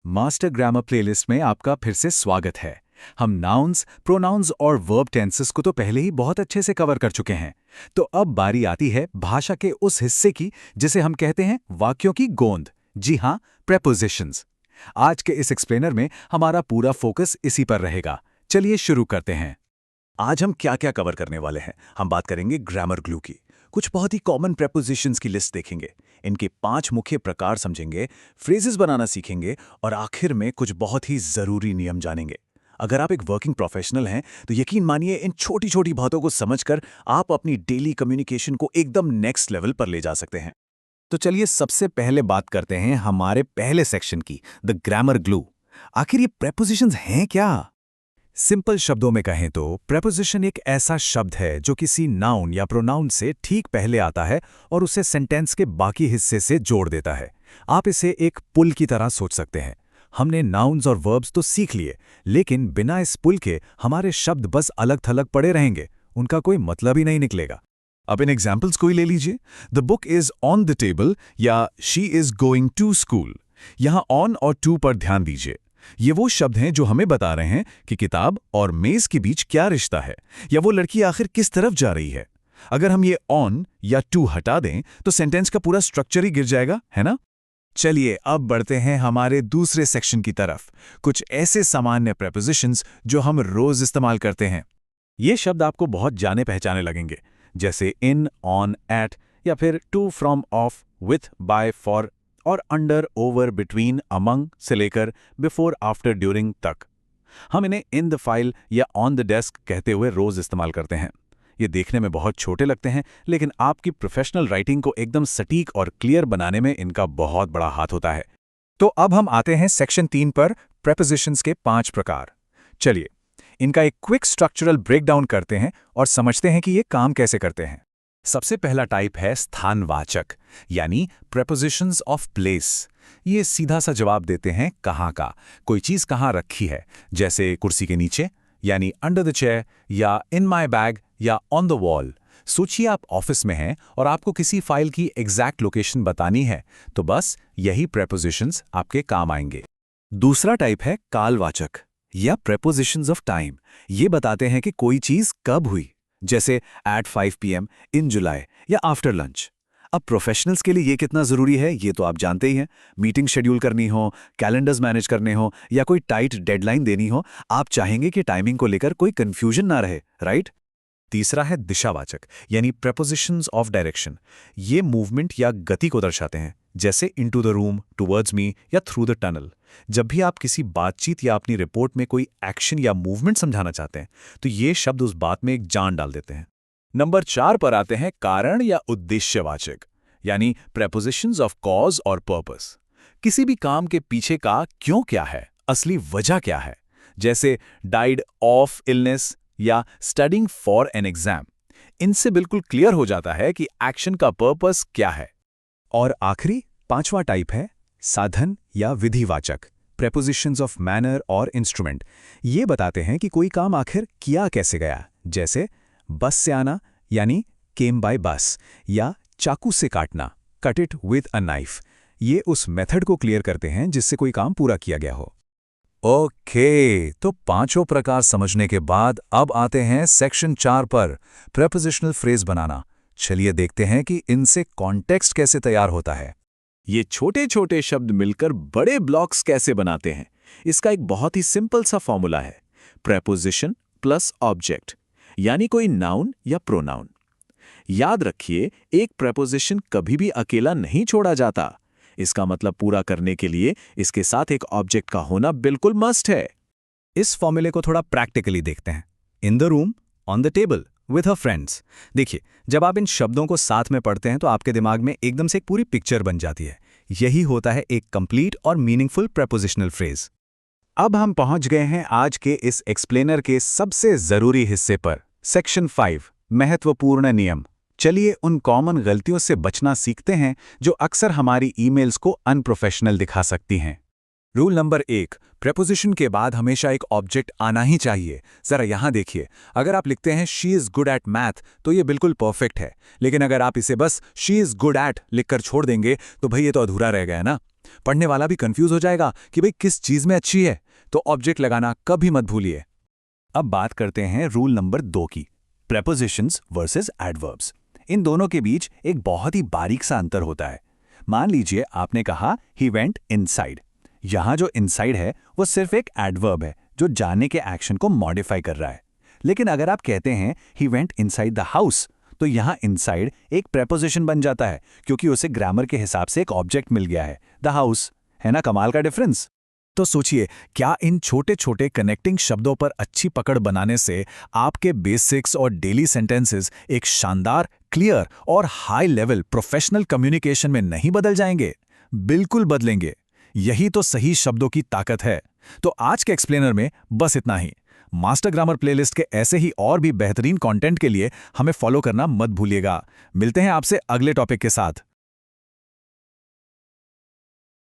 Master grammar playlist में आपका फिर से स्वागत है। हम नाउन्स, प्रोनाउंस और वर्ब टेंसेस को तो पहले ही बहुत अच्छे से कवर कर चुके हैं। तो अब बारी आती है भाषा के उस हिस्से की जिसे हम कहते हैं वाक्यों की गोंद। जी हाँ, प्रेपोजिशंस। आज के इस एक्सप्लेनर में हमारा पूरा फोकस इसी पर रहेगा। चलिए शुरू करते हैं। आज हम क्या क्या कवर करने वाले हैं? हम बात करेंगे ग्रामर ग्लू की, कुछ बहुत ही कॉमन प्रेपोजिशंस की लिस्ट देखेंगे, इनके 5 मुख्य प्रकार समझेंगे, फ्रेजेस बनाना सीखेंगे और आखिर में कुछ बहुत ही जरूरी नियम जानेंगे। अगर आप एक वर्किंग प्रोफेशनल हैं तो यकीन मानिए इन छोटी छोटी बातों को समझकर आप अपनी डेली कम्युनिकेशन को एकदम नेक्स्ट लेवल पर ले जा सकते हैं। तो चलिए सबसे पहले बात करते हैं हमारे पहले सेक्शन की, द ग्रामर ग्लू। आखिर ये प्रेपोजिशंस हैं क्या? सिंपल शब्दों में कहें तो प्रेपोजिशन एक ऐसा शब्द है जो किसी नाउन या प्रोनाउन से ठीक पहले आता है और उसे सेंटेंस के बाकी हिस्से से जोड़ देता है। आप इसे एक पुल की तरह सोच सकते हैं। हमने नाउन्स और वर्ब्स तो सीख लिए, लेकिन बिना इस पुल के हमारे शब्द बस अलग थलग पड़े रहेंगे, उनका कोई मतलब ही नहीं निकलेगा। अब इन एग्जाम्पल्स को ही ले लीजिए। The book is on the table या she is going to school. यहाँ ऑन और टू पर ध्यान दीजिए। ये वो शब्द हैं जो हमें बता रहे हैं कि किताब और मेज के बीच क्या रिश्ता है, या वो लड़की आखिर किस तरफ जा रही है। अगर हम ये ऑन या टू हटा दें तो सेंटेंस का पूरा स्ट्रक्चर ही गिर जाएगा, है ना? चलिए अब बढ़ते हैं हमारे दूसरे सेक्शन की तरफ, कुछ ऐसे सामान्य प्रेपोजिशंस जो हम रोज इस्तेमाल करते हैं। ये शब्द आपको बहुत जाने पहचाने लगेंगे, जैसे इन, ऑन, एट, या फिर to, from, of, with, by, for और अंडर, ओवर, बिटवीन, अमंग से लेकर बिफोर, आफ्टर, ड्यूरिंग तक। हम इन्हें इन द फाइल या ऑन द डेस्क कहते हुए रोज इस्तेमाल करते हैं। ये देखने में बहुत छोटे लगते हैं, लेकिन आपकी प्रोफेशनल राइटिंग को एकदम सटीक और क्लियर बनाने में इनका बहुत बड़ा हाथ होता है। तो अब हम आते हैं सेक्शन 3 पर, प्रेपोजिशंस के 5 प्रकार। चलिए इनका एक क्विक स्ट्रक्चरल ब्रेकडाउन करते हैं और समझते हैं कि ये काम कैसे करते हैं। सबसे पहला टाइप है स्थानवाचक, यानी प्रेपोजिशंस ऑफ प्लेस। ये सीधा सा जवाब देते हैं कहाँ का, कोई चीज़ कहाँ रखी है, जैसे कुर्सी के नीचे यानी अंडर द चेयर, या इन माई बैग या ऑन द वॉल। सोचिए आप ऑफिस में हैं और आपको किसी फाइल की एग्जैक्ट लोकेशन बतानी है, तो बस यही प्रेपोजिशंस आपके काम आएंगे। दूसरा टाइप है कालवाचक या प्रेपोजिशंस ऑफ टाइम। ये बताते हैं कि कोई चीज़ कब हुई, जैसे एट 5 PM, इन जुलाई या आफ्टर लंच। अब प्रोफेशनल्स के लिए ये कितना ज़रूरी है ये तो आप जानते ही हैं। मीटिंग शेड्यूल करनी हो, कैलेंडर्स मैनेज करने हो या कोई टाइट डेडलाइन देनी हो, आप चाहेंगे कि टाइमिंग को लेकर कोई कंफ्यूजन ना रहे, राइट? तीसरा है दिशावाचक, यानी प्रेपोजिशंस ऑफ डायरेक्शन। ये मूवमेंट या गति को दर्शाते हैं, जैसे into the room, towards me या थ्रू द टनल। जब भी आप किसी बातचीत या अपनी रिपोर्ट में कोई एक्शन या मूवमेंट समझाना चाहते हैं तो ये शब्द उस बात में एक जान डाल देते हैं। नंबर 4 पर आते हैं कारण या उद्देश्यवाचक, यानी प्रेपोजिशंस ऑफ कॉज और पर्पस। किसी भी काम के पीछे का क्यों क्या है, असली वजह क्या है, जैसे डाइड ऑफ इलनेस या स्टडिंग फॉर एन एग्जाम। इनसे बिल्कुल क्लियर हो जाता है कि एक्शन का पर्पस क्या है। और आखिरी 5वां टाइप है साधन या विधिवाचक, प्रेपोजिशंस ऑफ मैनर और इंस्ट्रूमेंट। ये बताते हैं कि कोई काम आखिर किया कैसे गया, जैसे बस से आना यानी केम बाय बस, या चाकू से काटना, cut it with a knife. ये उस मेथड को क्लियर करते हैं जिससे कोई काम पूरा किया गया हो। ओके, तो 5 प्रकार समझने के बाद अब आते हैं सेक्शन 4 पर, प्रेपोजिशनल फ्रेज बनाना। चलिए देखते हैं कि इनसे कॉन्टेक्स्ट कैसे तैयार होता है। ये छोटे छोटे शब्द मिलकर बड़े ब्लॉक्स कैसे बनाते हैं, इसका एक बहुत ही सिंपल सा फॉर्मूला है, प्रेपोजिशन प्लस ऑब्जेक्ट, यानी कोई नाउन या प्रोनाउन। याद रखिए, एक प्रेपोजिशन कभी भी अकेला नहीं छोड़ा जाता। इसका मतलब पूरा करने के लिए इसके साथ एक ऑब्जेक्ट का होना बिल्कुल मस्ट है। इस फॉर्मूले को थोड़ा प्रैक्टिकली देखते हैं। In the room, on the table, with her friends. देखिए, जब आप इन शब्दों को साथ में पढ़ते हैं तो आपके दिमाग में एकदम से एक पूरी पिक्चर बन जाती है। यही होता है एक कंप्लीट और मीनिंगफुल प्रेपोजिशनल फ्रेज। अब हम पहुंच गए हैं आज के इस एक्सप्लेनर के सबसे जरूरी हिस्से पर, सेक्शन 5, महत्वपूर्ण नियम। चलिए उन कॉमन गलतियों से बचना सीखते हैं जो अक्सर हमारी ईमेल्स को अनप्रोफेशनल दिखा सकती हैं। रूल नंबर 1, प्रेपोजिशन के बाद हमेशा एक ऑब्जेक्ट आना ही चाहिए। जरा यहां देखिए, अगर आप लिखते हैं she is good at math तो ये बिल्कुल परफेक्ट है, लेकिन अगर आप इसे बस शी इज गुड एट लिखकर छोड़ देंगे तो भाई ये तो अधूरा रह गया ना। पढ़ने वाला भी कंफ्यूज हो जाएगा कि भाई किस चीज में अच्छी है। तो ऑब्जेक्ट लगाना कभी मत भूलिए। अब बात करते हैं रूल नंबर 2 की, प्रेपोजिशंस वर्सेस एडवर्ब्स। इन दोनों के बीच एक बहुत ही बारीक सा अंतर होता है। मान लीजिए आपने कहा ही वेंट इनसाइड। यहां जो इनसाइड है वो सिर्फ एक एडवर्ब है जो जाने के एक्शन को मॉडिफाई कर रहा है। लेकिन अगर आप कहते हैं he went inside the house, तो यहां इनसाइड एक प्रेपोजिशन बन जाता है क्योंकि उसे ग्रामर के हिसाब से एक ऑब्जेक्ट मिल गया है, द हाउस। है ना कमाल का डिफरेंस? तो सोचिए, क्या इन छोटे छोटे कनेक्टिंग शब्दों पर अच्छी पकड़ बनाने से आपके बेसिक्स और डेली सेंटेंसेस एक शानदार, क्लियर और हाई लेवल प्रोफेशनल कम्युनिकेशन में नहीं बदल जाएंगे? बिल्कुल बदलेंगे। यही तो सही शब्दों की ताकत है। तो आज के एक्सप्लेनर में बस इतना ही। मास्टर ग्रामर प्लेलिस्ट के ऐसे ही और भी बेहतरीन कंटेंट के लिए हमें फॉलो करना मत भूलिएगा। मिलते हैं आपसे अगले टॉपिक के साथ।